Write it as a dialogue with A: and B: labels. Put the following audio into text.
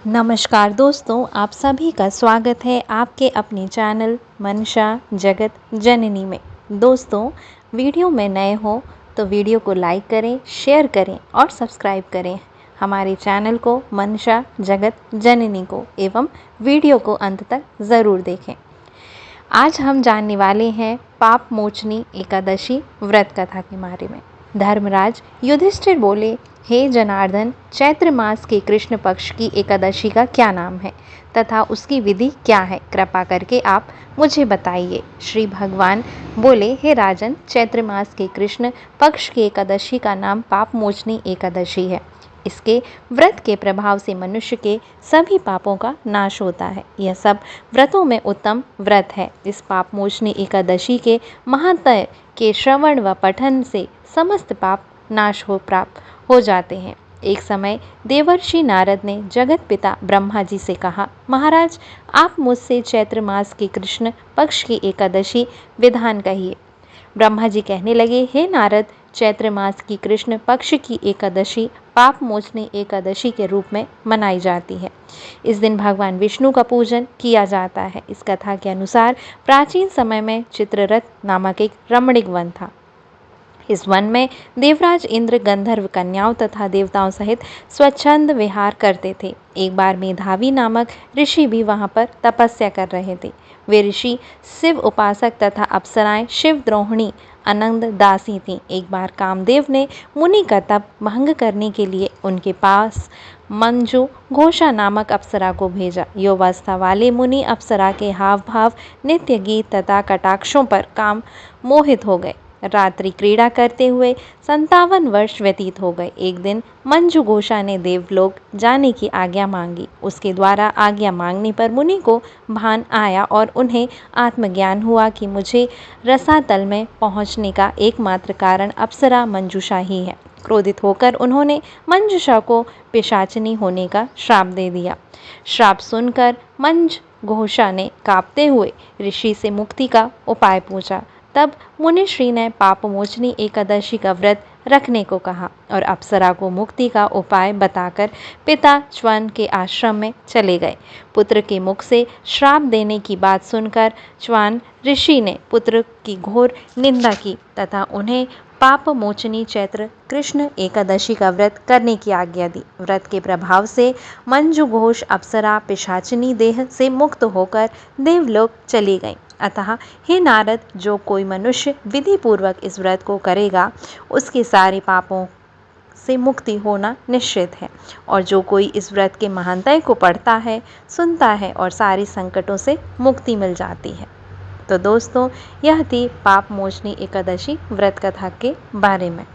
A: नमस्कार दोस्तों, आप सभी का स्वागत है आपके अपने चैनल मनसा जगत जननी में। दोस्तों, वीडियो में नए हो तो वीडियो को लाइक करें, शेयर करें और सब्सक्राइब करें हमारे चैनल को मनसा जगत जननी को एवं वीडियो को अंत तक ज़रूर देखें। आज हम जानने वाले हैं पाप मोचनी एकादशी व्रत कथा के बारे में। धर्मराज युधिष्ठिर बोले, हे जनार्दन, चैत्र मास के कृष्ण पक्ष की एकादशी का क्या नाम है तथा उसकी विधि क्या है? कृपा करके आप मुझे बताइए। श्री भगवान बोले, हे राजन, चैत्र मास के कृष्ण पक्ष की एकादशी का नाम पाप मोचनी एकादशी है। इसके व्रत के प्रभाव से मनुष्य के सभी पापों का नाश होता है। यह सब व्रतों में उत्तम व्रत है। इस पाप मोचनी एकादशी के महात्म्य के श्रवण व पठन से समस्त पाप नाश प्राप्त हो जाते हैं। एक समय देवर्षि नारद ने जगत पिता ब्रह्मा जी से कहा, महाराज, आप मुझसे चैत्र मास की कृष्ण पक्ष की एकादशी विधान कहिए। ब्रह्मा जी कहने लगे, हे नारद, चैत्र मास की कृष्ण पक्ष की एकादशी पाप मोचनी एकादशी के रूप में मनाई जाती है। इस दिन भगवान विष्णु का पूजन किया जाता है। इस कथा के अनुसार प्राचीन समय में चित्ररथ नामक एक रमणीक वन था। इस वन में देवराज इंद्र गंधर्व कन्याओं तथा देवताओं सहित स्वच्छंद विहार करते थे। एक बार मेधावी नामक ऋषि भी वहां पर तपस्या कर रहे थे। वे ऋषि शिव उपासक तथा अप्सराएं शिव द्रोहिणी अनंद दासी थीं। एक बार कामदेव ने मुनि का तप भंग करने के लिए उनके पास मंजू घोषा नामक अप्सरा को भेजा। युवावस्था वाले मुनि अप्सरा के हाव भाव, नित्य गीत तथा कटाक्षों पर काम मोहित हो गए। रात्रि क्रीड़ा करते हुए 57 वर्ष व्यतीत हो गए। एक दिन मंजू घोषा ने देवलोक जाने की आज्ञा मांगी। उसके द्वारा आज्ञा मांगने पर मुनि को भान आया और उन्हें आत्मज्ञान हुआ कि मुझे रसातल में पहुंचने का एकमात्र कारण अप्सरा मंजूषा ही है। क्रोधित होकर उन्होंने मंजूषा को पिशाचिनी होने का श्राप दे दिया। श्राप सुनकर मंज घोषा ने कांपते हुए ऋषि से मुक्ति का उपाय पूछा। तब मुनिश्री ने पापमोचनी एकादशी का व्रत रखने को कहा और अप्सरा को मुक्ति का उपाय बताकर पिता च्वन के आश्रम में चले गए। पुत्र के मुख से श्राप देने की बात सुनकर च्वन ऋषि ने पुत्र की घोर निंदा की तथा उन्हें पाप मोचनी चैत्र कृष्ण एकादशी का व्रत करने की आज्ञा दी। व्रत के प्रभाव से मंजू घोष अप्सरा पिशाचिनी देह से मुक्त होकर देवलोक चली गई। अतः हे नारद, जो कोई मनुष्य विधि पूर्वक इस व्रत को करेगा उसके सारे पापों से मुक्ति होना निश्चित है। और जो कोई इस व्रत के महानता को पढ़ता है, सुनता है और सारे संकटों से मुक्ति मिल जाती है। तो दोस्तों, यह थी पाप मोचनी एकादशी व्रत कथा के बारे में।